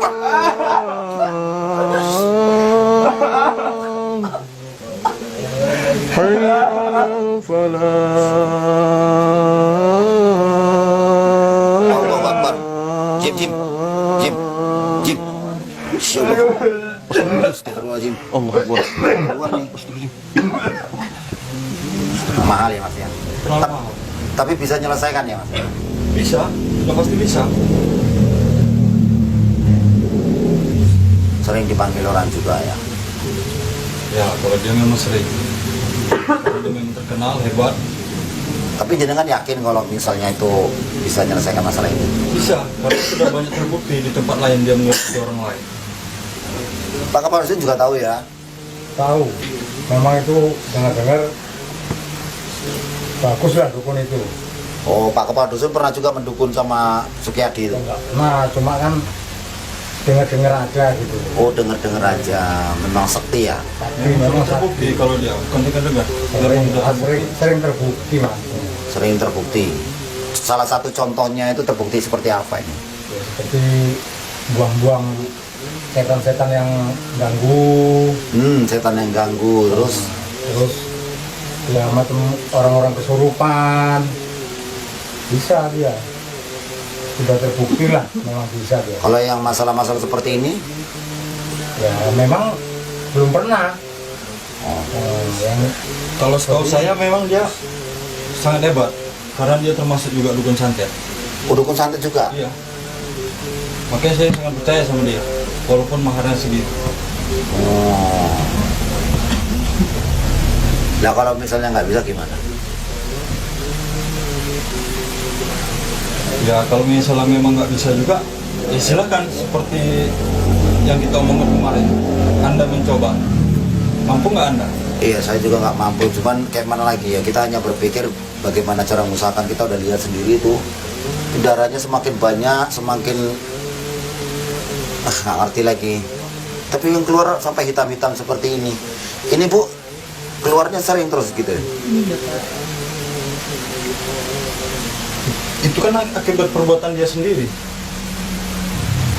Akbar. حي على الفلاح. Allahu Akbar. Jim. Astagfirullahaladzim. Allah Akbar. Keluar nih. Mahal ya mas ya. Tapi bisa menyelesaikan ya mas. Bisa, udah pasti bisa. Sering dipanggil orang juga ya. Ya, kalau dia memang sering. Kalau dia memang terkenal, hebat. Tapi jenengan yakin kalau misalnya itu bisa menyelesaikan masalah ini? Bisa, karena sudah banyak terbukti di tempat lain dia menyakiti orang lain. Pak Kepala Dusun juga tahu ya. Tahu, memang itu dengar-dengar bagus lah dukun itu. Oh, Pak Kepala Dusun pernah juga mendukun sama Sukiyadi itu? Nah, cuma kan dengar-dengar aja gitu. Oh, dengar-dengar aja. Memang sakti ya? Tapi memang Terbukti kalau dia, bukan dengar-dengar. sering terbukti mas. Sering terbukti. Salah satu contohnya itu terbukti seperti apa ini? Seperti buang-buang setan-setan yang ganggu, Setan yang ganggu, terus ya macam orang-orang kesurupan, bisa dia. Sudah terbukti lah, memang bisa dia. kalau yang masalah-masalah seperti ini, Ya memang belum pernah. Yang Kalau setahu saya memang dia sangat hebat. Karena dia termasuk juga dukun santet. dukun santet juga. Iya. Makanya saya sangat percaya sama dia. Walaupun maharnya segitu. Oh. Nah kalau misalnya nggak bisa gimana? Ya kalau misalnya memang nggak bisa juga, ya silakan seperti yang kita omongin kemarin. Anda mencoba, mampu nggak Anda? Iya, saya juga nggak mampu. Cuman kayak mana lagi ya? Kita hanya berpikir bagaimana cara mengusahakan. Kita udah lihat sendiri tuh, darahnya semakin banyak, semakin nggak ngerti lagi. Tapi yang keluar sampai hitam-hitam seperti ini. Ini Bu, keluarnya sering terus gitu. Itu kan akibat perbuatan dia sendiri.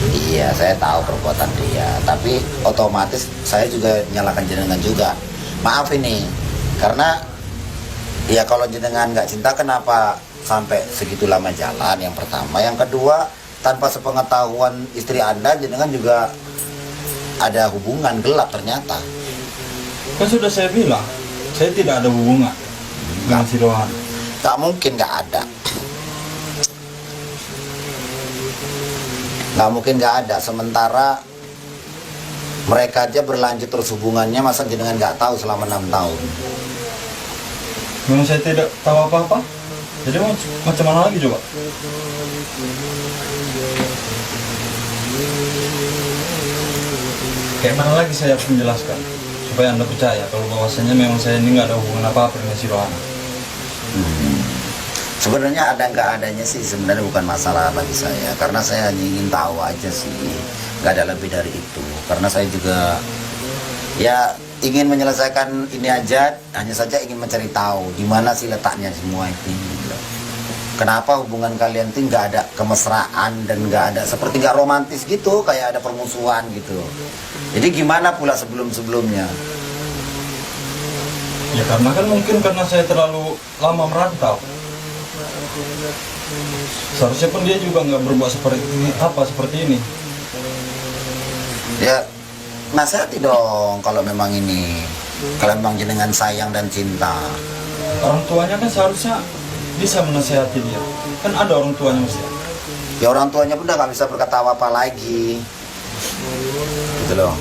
Iya, saya tahu perbuatan dia. Tapi otomatis saya juga nyalakan jenengan juga. Maaf ini, karena ya kalau jenengan nggak cinta, kenapa sampai segitu lama jalan? Yang pertama, yang kedua, tanpa sepengetahuan istri Anda, jenengan juga ada hubungan gelap ternyata. Kan sudah saya bilang, saya tidak ada hubungan dengan si Rohan. Nggak mungkin nggak ada. Nggak mungkin nggak ada. Sementara mereka aja berlanjut terus hubungannya, masa jenengan nggak tahu selama 6 tahun? Memang saya tidak tahu apa-apa. Jadi macam mana lagi coba? Kayak mana lagi saya harus menjelaskan supaya Anda percaya kalau bahwasanya memang saya ini nggak ada hubungan apa-apa dengan si Rohana. Sebenarnya ada nggak adanya sih sebenarnya bukan masalah bagi saya, karena saya hanya ingin tahu aja sih, nggak ada lebih dari itu. Karena saya juga ya ingin menyelesaikan ini aja, hanya saja ingin mencari tahu di mana sih letaknya semua itu. Kenapa hubungan kalian tuh nggak ada kemesraan dan nggak ada seperti nggak romantis gitu, kayak ada permusuhan gitu. Jadi gimana pula sebelum-sebelumnya? Ya karena kan mungkin karena saya terlalu lama merantau. Seharusnya pun dia juga nggak berbuat seperti ini. Ya nasihati dong kalau memang ini, kalau memang jenengan sayang dan cinta. Orang tuanya kan seharusnya bisa menasihati dia. Kan ada orang tuanya mesti. Ya orang tuanya pun udah nggak bisa berkata apa-apa lagi, gitu loh.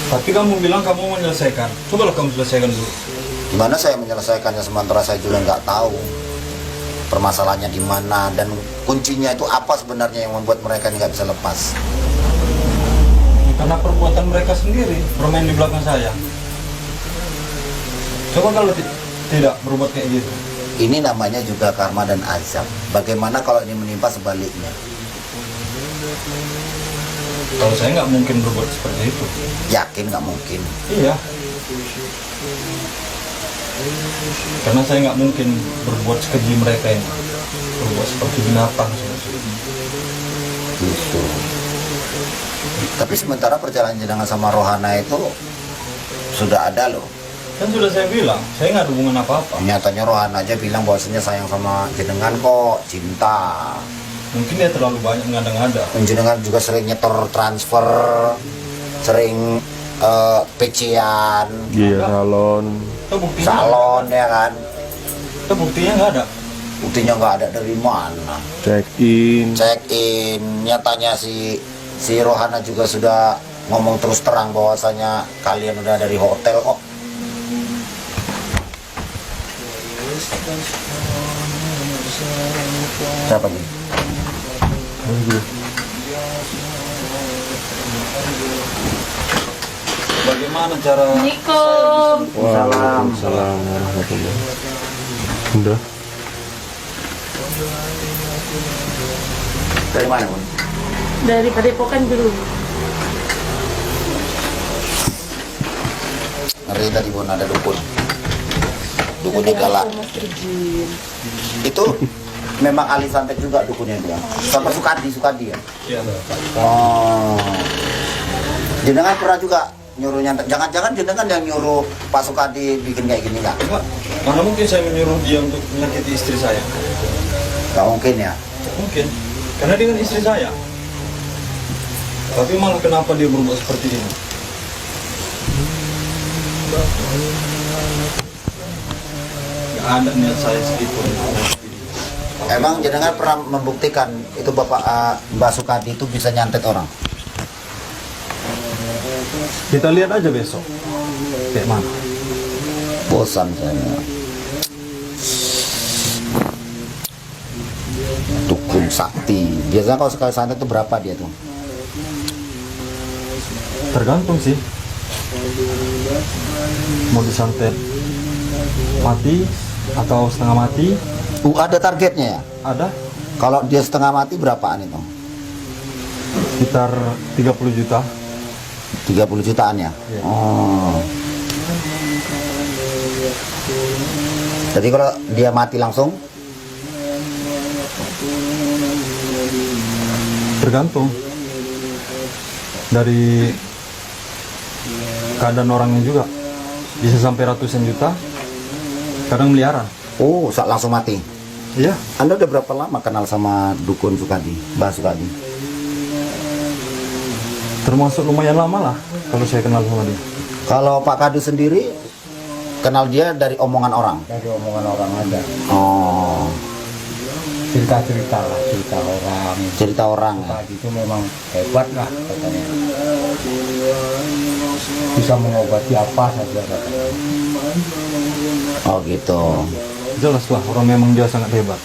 Tapi kamu bilang kamu menyelesaikan. Cobalah kamu selesaikan dulu. Gimana saya menyelesaikannya sementara saya juga nggak tahu permasalahannya di mana dan kuncinya itu apa sebenarnya yang membuat mereka ini nggak bisa lepas. Karena perbuatan mereka sendiri bermain di belakang saya. Coba kalau tidak berbuat kayak gitu. Ini namanya juga karma dan azab. Bagaimana kalau ini menimpa sebaliknya? Kalau saya nggak mungkin berbuat seperti itu. Yakin nggak mungkin? Iya. Karena saya nggak mungkin berbuat sekeji mereka ini. berbuat seperti binatang. Gitu. Tapi sementara perjalanan jenengan sama Rohana itu sudah ada loh. Kan sudah saya bilang, saya nggak ada hubungan apa-apa. Nyatanya Rohana aja bilang bahwasanya sayang sama jenengan kok, cinta. Mungkin dia terlalu banyak ngada-ngada. Jenengan juga sering nyetor transfer, sering PC-an, Iya, salon. Itu buktinya. salon ya kan. Itu buktinya nggak ada. Buktinya nggak ada dari mana. Check in. Check in, nyatanya si Rohana juga sudah ngomong terus terang bahwasanya kalian udah dari hotel kok. Siapa lagi? Bagaimana cara Assalamualaikum. Waalaikumsalam warahmatullahi. Udah. Dari mana, Bun? Dari Padepokan dulu. Ngeri tadi, Bun, ada dukun. Dukunnya galak. Itu memang ahli santet juga dukunnya dia. Sampai Sukadi ya. Iya. Oh. Jenengan pernah juga nyuruh nyantet. Jangan-jangan jenengan yang nyuruh Pak Sukadi bikin kayak gini nggak? Enggak. Mana mungkin saya menyuruh dia untuk menyakiti istri saya? Nggak mungkin ya. Mungkin. Karena dia kan istri saya. Tapi malah kenapa dia berbuat seperti ini? Gak ada niat saya sedikit. Emang jenengan pernah membuktikan itu Bapak Mbak Sukadi itu bisa nyantet orang? Kita lihat aja besok. Kayak mana? Bosan saya. Dukun sakti. Biasanya kalau sekali santet itu berapa dia tuh? Tergantung sih. Mau disantet mati atau setengah mati, Ada targetnya ya? ada Kalau dia setengah mati berapaan itu? sekitar 30 juta. 30 jutaan ya? Iya. Oh. Jadi kalau dia mati langsung? Tergantung dari keadaan orangnya juga. Bisa sampai ratusan juta, kadang miliaran. Oh, langsung mati. Iya. Anda udah berapa lama kenal sama dukun Sukadi, Mbak Sukadi? Termasuk lumayan lama lah kalau saya kenal sama dia. Kalau Pak Kadu sendiri kenal dia dari omongan orang. Dari omongan orang ada. Oh, Cerita-cerita lah, cerita orang. cerita orang ya. Tadi itu memang hebat lah katanya. Bisa mengobati apa saja katanya. Oh gitu. Jelas lah orang memang dia sangat hebat.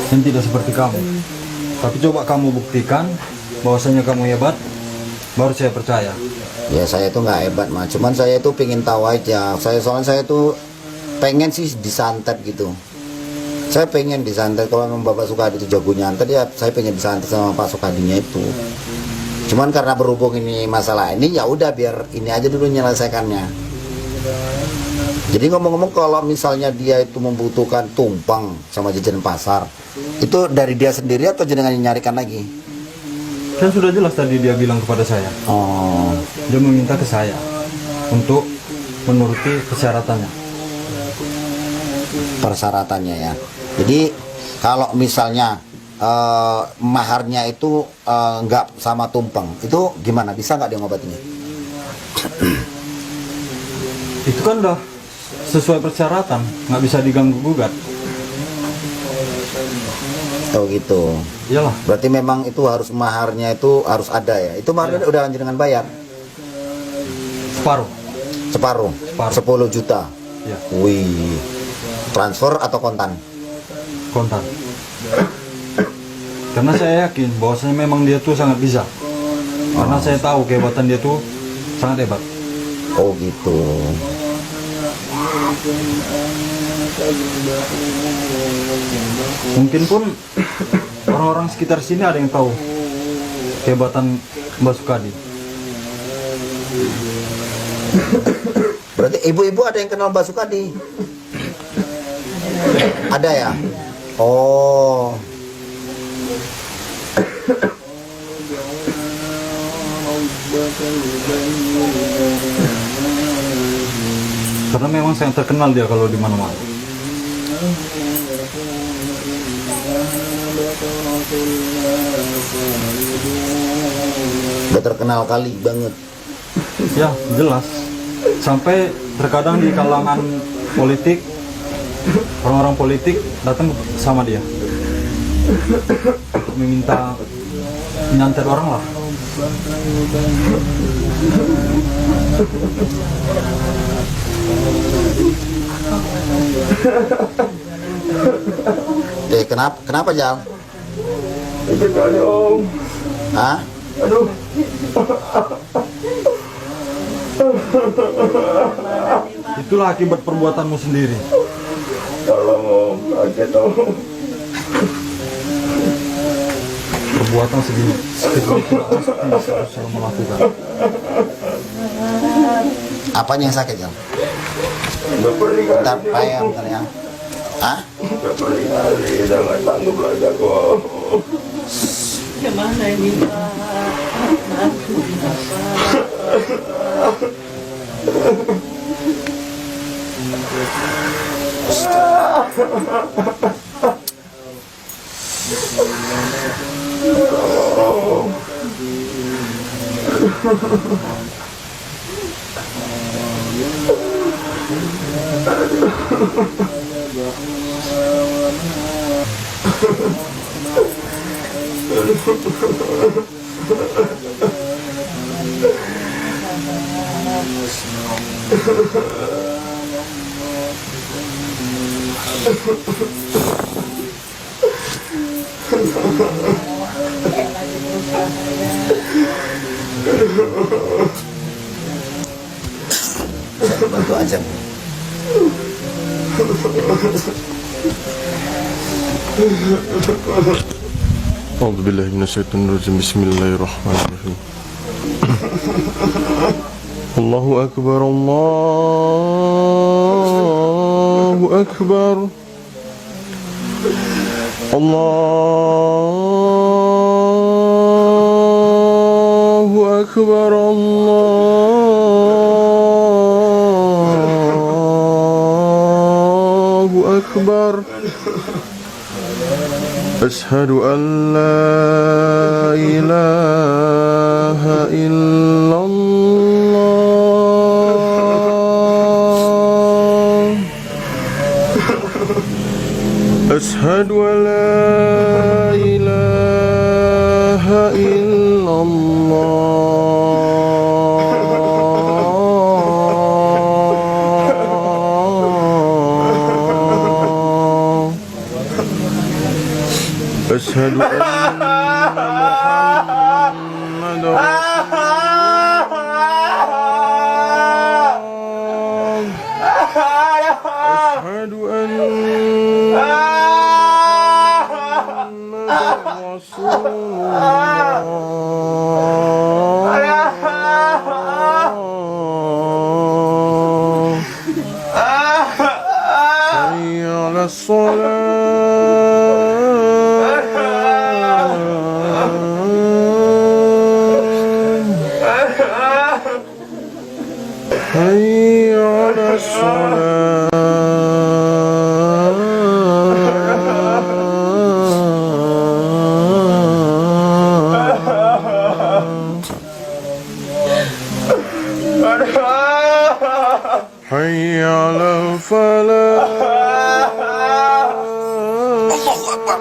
Dan tidak seperti kamu. Tapi coba kamu buktikan bahwasanya kamu hebat, baru saya percaya. Ya saya itu nggak hebat mah, cuman saya itu pengen tahu aja. Soalnya saya tuh pengen sih disantet gitu. Saya pengen disantet, kalau memang Bapak Sukadi itu jago nyantet ya saya pengen disantet sama Pak Sukadinya itu. Cuman karena berhubung ini masalah ini ya udah biar ini aja dulu menyelesaikannya. Jadi ngomong-ngomong kalau misalnya dia itu membutuhkan tumpeng sama jajan pasar, itu dari dia sendiri atau jenengan yang nyarikan lagi? Kan sudah jelas tadi dia bilang kepada saya. Oh, Dia meminta ke saya untuk menuruti persyaratannya. persyaratannya ya. Jadi kalau misalnya maharnya itu nggak sama tumpeng, itu gimana? Bisa nggak dia ngobatinnya? Itu kan udah sesuai persyaratan, nggak bisa diganggu gugat. Oh gitu. Iyalah, Berarti memang itu harus maharnya itu harus ada ya. Itu maharnya udah dengan bayar separuh. separuh, Separuh. 10 juta. Ya, Wih. Transfer atau kontan? kontan. Karena saya yakin bahwasanya memang dia tuh sangat bisa. Karena saya tahu kehebatan dia tuh sangat hebat. Oh gitu. Mungkin pun orang-orang sekitar sini ada yang tahu kehebatan Mbak Sukadi. Berarti ibu-ibu ada yang kenal Mbak Sukadi? Ada ya? Oh. Karena memang saya terkenal dia kalau di mana-mana. Udah terkenal kali banget. Ya, jelas. Sampai terkadang di kalangan politik, orang-orang politik datang sama dia. Meminta nyantet orang lah. Kenapa Jal? Hah? Itulah akibat perbuatanmu sendiri. Tolong Om, kaget Om. Perbuatan segitu pasti melakukan. Apanya yang sakit Jal? Udah pernikahan. Bentar, payah bentar ya. Hah? Udah pernikahan, udah nggak sanggup lagi aku Om. Gimana ini Pak? Bantu aja Bu. A'udzu billahi minasyaitonir rajim. Bismillahirrahmanirrahim. Allahu akbar, Allahu akbar. Allahu akbar, Allahu akbar. Ashhadu an la ilaha illallah. Ashhadu an la ilaha illallah. Ashhadu anna Muhammadar Rasulullah. Ashhadu anna Muhammadar Rasulullah. Hayya 'alas shalah. Hayya 'alas shalah. Hayya 'alal falah. Allahu Akbar.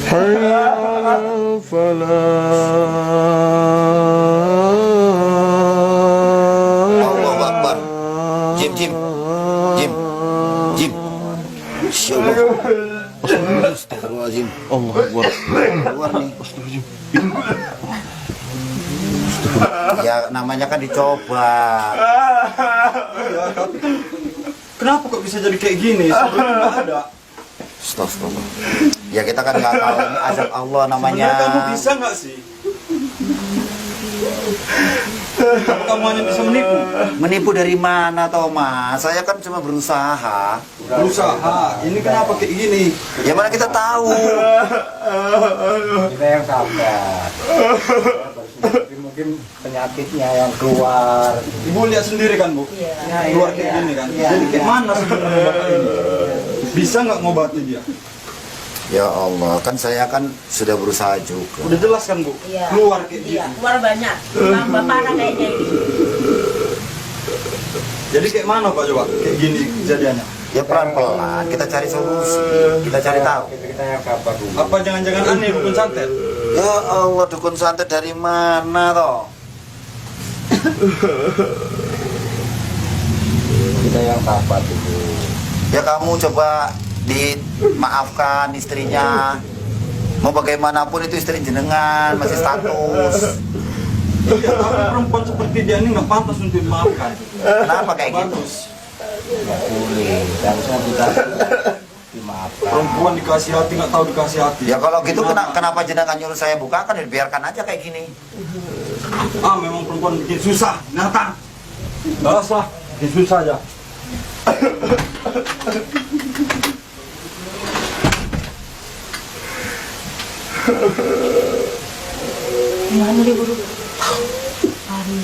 Hayya 'alal falah. Allahu Akbar. Jim. Astagfirullahaladzim. Allahu Akbar. Keluar nih. Ya namanya kan dicoba. Ya, tapi kan kenapa kok bisa jadi kayak gini? Sebelumnya nggak ada. Astagfirullah. Ya kita kan nggak tahu ini azab Allah namanya. Sebenarnya kamu bisa nggak sih? Kamu hanya bisa menipu. Menipu dari mana toh mas? Saya kan cuma berusaha. Berusaha. Ini kenapa kayak gini? Ya mana kita tahu. Kita yang sabar. Mungkin penyakitnya yang keluar. Ibu lihat sendiri kan, Bu? Keluar kayak gini kan. Jadi kayak mana sebenarnya Bapak ini? Bisa nggak ngobati dia? Ya Allah, kan saya kan sudah berusaha juga. Udah jelas kan, Bu? Iya. Keluar kayak gini. Iya, keluar banyak. Tambah parah kayaknya ini. Jadi kayak mana Pak coba? Kayak gini kejadiannya. Ya pelan-pelan, kita cari solusi, kita cari tahu. Kita yang sabar dulu. Apa jangan-jangan aneh dukun santet? Ya Allah, dukun santet dari mana toh? Kita yang sabar dulu. Ya kamu coba dimaafkan istrinya. Mau bagaimanapun itu istri jenengan, masih status. Iya, tapi perempuan seperti dia ini nggak pantas untuk dimaafkan. Kenapa kayak gitu? Bagus. Nggak boleh. Harusnya kita dimaafkan. Perempuan dikasih hati nggak tahu dikasih hati. Ya kalau gitu kenapa jenengan nyuruh saya bukakan? Ya biarkan aja kayak gini. Ah, memang perempuan bikin susah, Nathan. Nggak usah, bikin susah aja. Gimana dia buru? Hari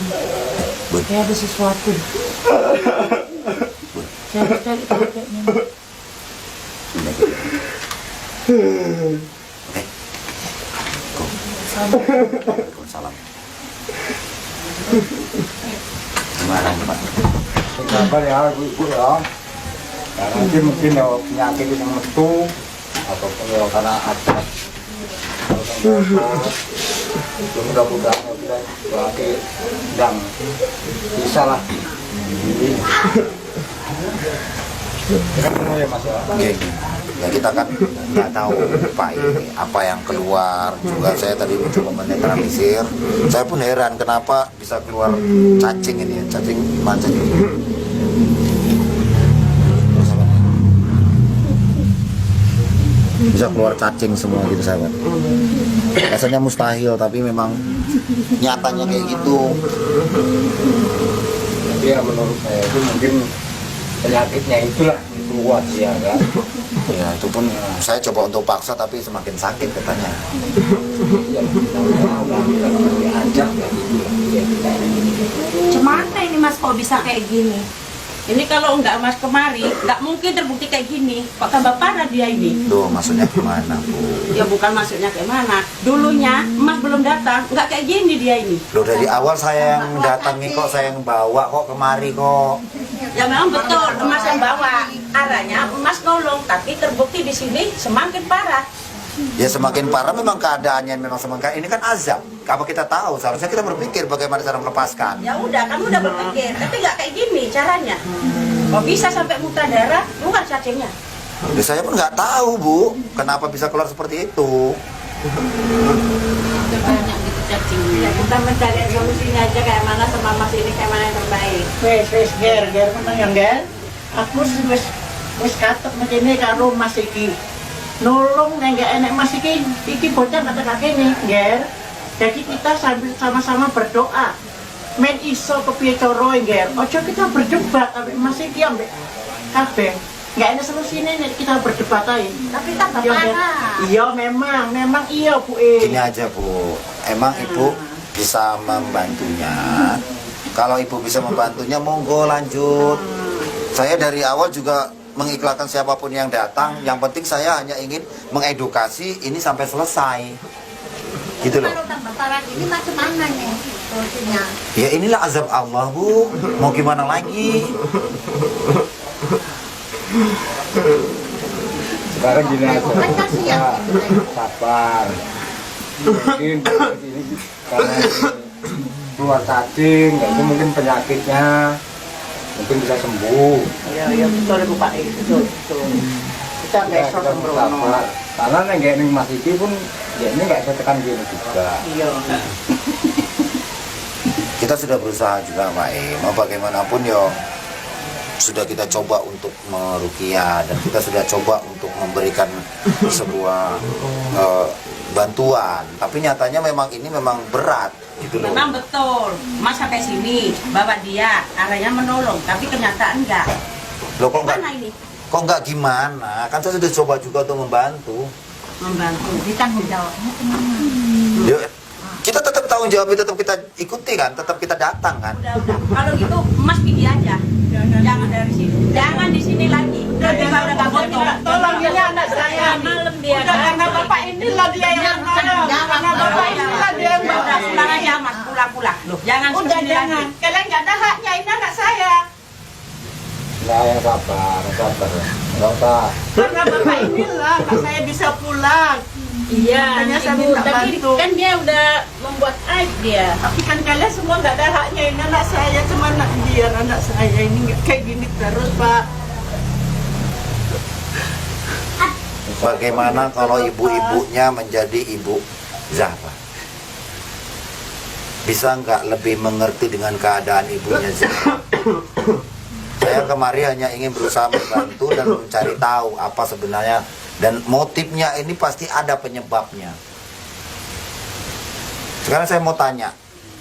kayak ada sesuatu. Cari tahu kayaknya. Oke. Salam. Gimana Pak? Sabar ya ibu ya. Karena nanti mungkin ya penyakit yang metu ataupun ya karena ada itu mudah-mudahan ya kita lagi yang bisa lah. Kita ketemu ya Mas ya. Oke. Ya kita kan nggak tahu apa yang keluar. Juga saya tadi mencoba menetralisir. Saya pun heran kenapa bisa keluar cacing ini, cacing mancing. Bisa keluar cacing semua gitu sahabat. Rasanya mustahil tapi memang nyatanya kayak gitu. Tapi ya menurut saya itu mungkin penyakitnya itulah kuat ya kan. Ya itu pun saya coba untuk paksa tapi semakin sakit katanya. Ya diajak ya gitu lah. Ya, Cemana ini Mas kok bisa kayak gini? Ini kalau nggak Mas kemari, nggak mungkin terbukti kayak gini. Kok tambah parah dia ini? Tuh maksudnya gimana Bu? Ya bukan maksudnya kayak mana. Dulunya Mas belum datang, nggak kayak gini dia ini. Loh dari awal saya yang datangi kok, saya yang bawa kok kemari kok. Ya memang betul, Mas yang bawa. Arahnya Mas nolong, tapi terbukti di sini semakin parah. Ya semakin parah memang keadaannya memang semakin ini kan azab. Apa kita tahu? Seharusnya kita berpikir bagaimana cara melepaskan. Ya udah, kamu udah berpikir, tapi nggak kayak gini caranya. Kok bisa sampai muntah darah, keluar cacingnya? Ya, saya pun nggak tahu Bu, kenapa bisa keluar seperti itu. Banyak gitu cacingnya. Ya kita mencari solusinya aja kayak mana sama Mas ini kayak mana yang terbaik. Wes ger meneng ya ger. Aku wis katek mene karo Mas iki. Nolong nek gak enek Mas iki bocah kata kakene ger. Jadi kita sambil sama-sama berdoa. Men iso kepiye cara ger. Ojo kita berdebat ambek Mas iki ambek kabeh. Gak enek solusine nek kita berdebat ae. Tapi tambah Iya, Ger. parah. Iya memang iya Bu. Gini aja Bu, emang Ibu bisa membantunya. Kalau Ibu bisa membantunya, monggo lanjut. Saya dari awal juga mengikhlaskan siapapun yang datang. Yang penting saya hanya ingin mengedukasi ini sampai selesai. Gitu loh. Kalau tambah parah ini macam mana nih solusinya? Ya inilah azab Allah Bu, mau gimana lagi? sekarang gini aja. Kan kasihan gitu. Sabar. Mungkin ini karena keluar cacing, ya itu mungkin penyakitnya mungkin bisa sembuh. Iya betul Bu Pak. Betul. Kita Ya, besok kita sembrono. bersabar. Karena nggak ini Mas Iki pun ya ini nggak bisa tekan gini juga. Iya. Kita sudah berusaha juga Pak mau bagaimanapun yo sudah kita coba untuk meruqyah dan kita sudah coba untuk memberikan sebuah bantuan, tapi nyatanya memang ini memang berat gitu loh. Memang betul, Mas sampai sini bawa dia, arahnya menolong, tapi kenyataan enggak. Loh kok enggak? Mana ini? Kok enggak gimana? Kan saya sudah coba juga untuk membantu. Membantu. Ditanggung jawabnya kemana? Ya, kita tetap tanggung jawab, tetap kita ikuti kan, tetap kita datang kan. Udah. Kalau gitu Mas pergi aja. Jangan dari sini. Jangan di sini lagi. Nanti udah gak foto. Tolong ini anak saya. Malam dia. Udah karena bapak inilah dia yang menolong. Karena bapak inilah dia yang Udah pulang aja Mas, pulang. Loh, jangan Udah kesini lagi. jangan. Kalian nggak ada haknya, ini anak saya. Nah, yang sabar. Nggak usah. Karena bapak inilah anak saya bisa pulang. Iya, Makanya saya Ibu, minta tapi bantu. kan dia udah membuat aib dia. Tapi kan kalian semua nggak ada haknya, ini anak saya. Cuma biar anak saya ini nggak kayak gini terus, Pak. Bagaimana kalau ibu-ibunya menjadi ibu Zahra? Bisa nggak lebih mengerti dengan keadaan ibunya Zahra? Saya kemari hanya ingin berusaha membantu dan mencari tahu apa sebenarnya, dan motifnya ini pasti ada penyebabnya. Sekarang saya mau tanya,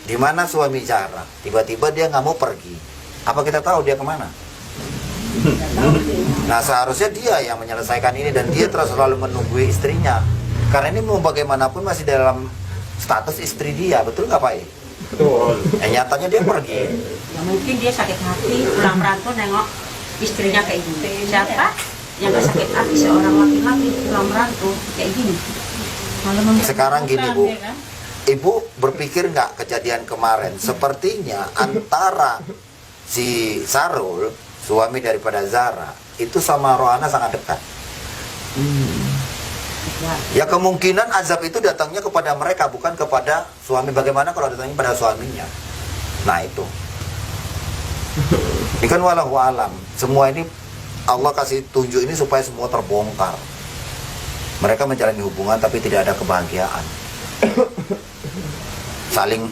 di mana suami Zahra? Tiba-tiba dia nggak mau pergi. Apa kita tahu dia kemana? Nah, seharusnya dia yang menyelesaikan ini, dan dia terus selalu menunggu istrinya. Karena ini mau bagaimanapun masih dalam status istri dia, betul nggak Pak? Betul. Nyatanya dia pergi. Ya mungkin dia sakit hati, pulang merantau nengok istrinya kayak gini. Siapa yang gak sakit hati seorang laki-laki pulang merantau kayak gini? Sekarang gini Bu, Ibu berpikir nggak kejadian kemarin? Sepertinya antara si Sarul, suami daripada Zahra, itu sama Rohana sangat dekat. Ya kemungkinan azab itu datangnya kepada mereka, bukan kepada suami. Bagaimana kalau datangnya pada suaminya? Nah itu. Ini kan walahu alam. Semua ini Allah kasih tunjuk ini supaya semua terbongkar. Mereka menjalani hubungan tapi tidak ada kebahagiaan. Saling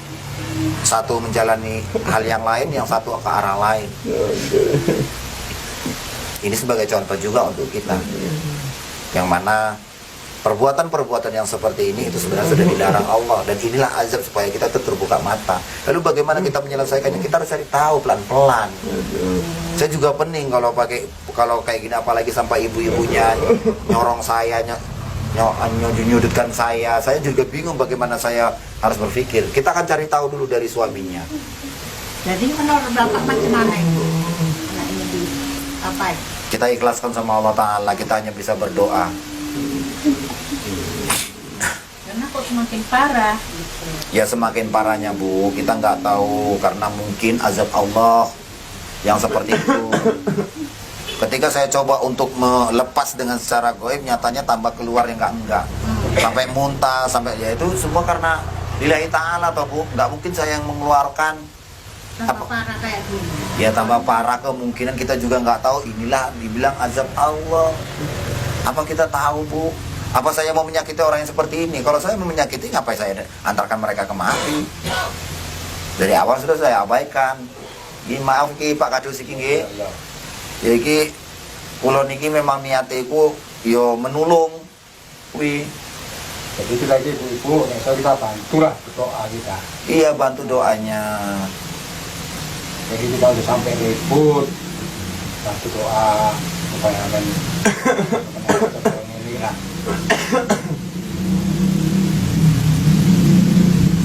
satu menjalani hal yang lain, yang satu ke arah lain. Ini sebagai contoh juga untuk kita, yang mana perbuatan-perbuatan yang seperti ini itu sebenarnya sudah dilarang Allah, dan inilah azab supaya kita terbuka mata. Lalu bagaimana kita menyelesaikannya? Kita harus cari tahu pelan-pelan. Saya juga pening kalau kayak gini, apalagi sampai ibu-ibunya nyorong saya, nyudutkan saya. Saya juga bingung bagaimana saya harus berpikir. Kita akan cari tahu dulu dari suaminya. Jadi menurut Bapak macam mana itu? Nah, ini di apa? Kita ikhlaskan sama Allah Ta'ala, kita hanya bisa berdoa. Karena kok semakin parah. Ya semakin parahnya Bu, kita nggak tahu, karena mungkin azab Allah yang seperti itu. Ketika saya coba untuk melepas dengan secara goib, nyatanya tambah keluar yang enggak. Sampai muntah, sampai ya itu semua karena lillahi ta'ala toh Bu. Nggak mungkin saya yang mengeluarkan. Tambah parah kayak gini. Ya tambah parah, kemungkinan kita juga nggak tahu, inilah dibilang azab Allah. Apa kita tahu Bu? Apa saya mau menyakiti orang yang seperti ini? Kalau saya mau menyakiti, ngapain saya antarkan mereka ke mati? Dari awal sudah saya abaikan. Ini maaf ki Pak Kadus iki nggih. Ya iki kula niki memang niatiku yo menulung kuwi. Jadi itu lagi ibu, yang saya kita bantulah berdoa kita. Iya, bantu doanya. Jadi kita udah sampai ribut, bantu doa supaya akan ini lah.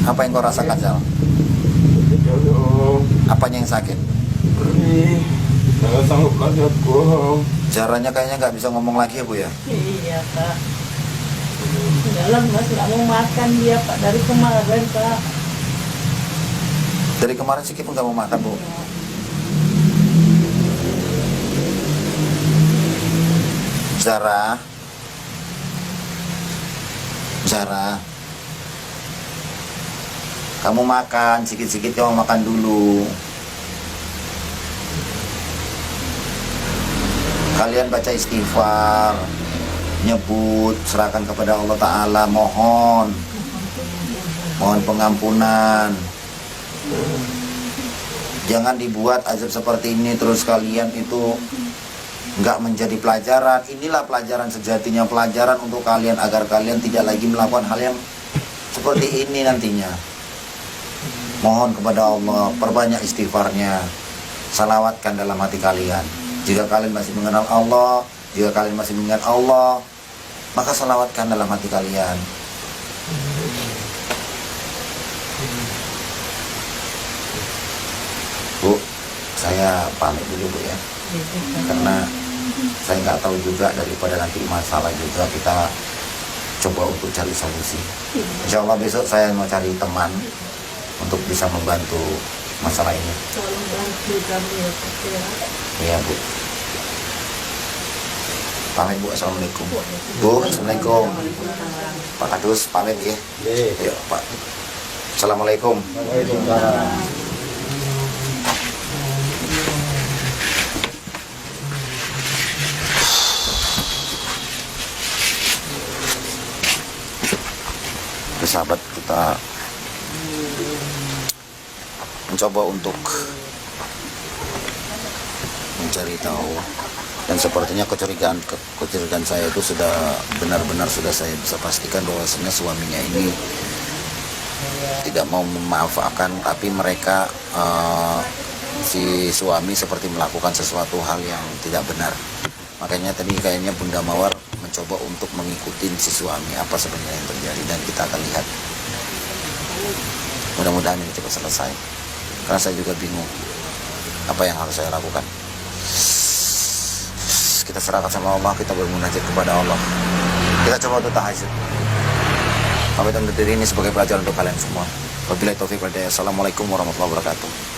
Apa yang kau rasakan, Zal? Ya Allah, Apanya yang sakit? ini saya sanggup lihat bohong. Caranya kayaknya nggak bisa ngomong lagi ya Bu ya? Iya, Pak. Dalam Mas nggak mau makan dia, Pak, dari kemarin, Pak. Dari kemarin Siki pun nggak mau makan Bu. Zara, kamu makan sedikit-sedikit, kamu makan dulu. Kalian baca istighfar, nyebut, serahkan kepada Allah Ta'ala, mohon pengampunan. Jangan dibuat azab seperti ini terus kalian itu nggak menjadi pelajaran. Inilah pelajaran sejatinya, pelajaran untuk kalian agar kalian tidak lagi melakukan hal yang seperti ini nantinya. Mohon kepada Allah, perbanyak istighfarnya, salawatkan dalam hati kalian. Jika kalian masih mengenal Allah, jika kalian masih mengingat Allah, maka salawatkan dalam hati kalian. Bu, saya pamit dulu Bu ya, karena saya nggak tahu juga, daripada nanti masalah juga, kita coba untuk cari solusi. Insya Allah besok saya mau cari teman untuk bisa membantu masalah ini. Tolong bantu kami ya Pak ya. Iya Bu. Pamit Bu, assalamualaikum. Bu, assalamualaikum. Pak Kadus pamit ya. Ayo Pak. Assalamualaikum. Oke, sahabat, kita mencoba untuk mencari tahu, dan sepertinya kecurigaan saya itu sudah benar-benar sudah saya bisa pastikan bahwasanya suaminya ini tidak mau memaafkan, tapi mereka si suami seperti melakukan sesuatu hal yang tidak benar. Makanya tadi kayaknya Bunda Mawar mencoba untuk mengikuti si suami apa sebenarnya yang terjadi, dan kita akan lihat. Mudah-mudahan ini cepat selesai, karena saya juga bingung apa yang harus saya lakukan. Kita serahkan sama Allah, kita bermunajat kepada Allah, kita coba untuk tahajud. Pamit undur diri ini sebagai pelajaran untuk kalian semua. Wabillahi taufiq wal hidayah. Assalamualaikum warahmatullahi wabarakatuh.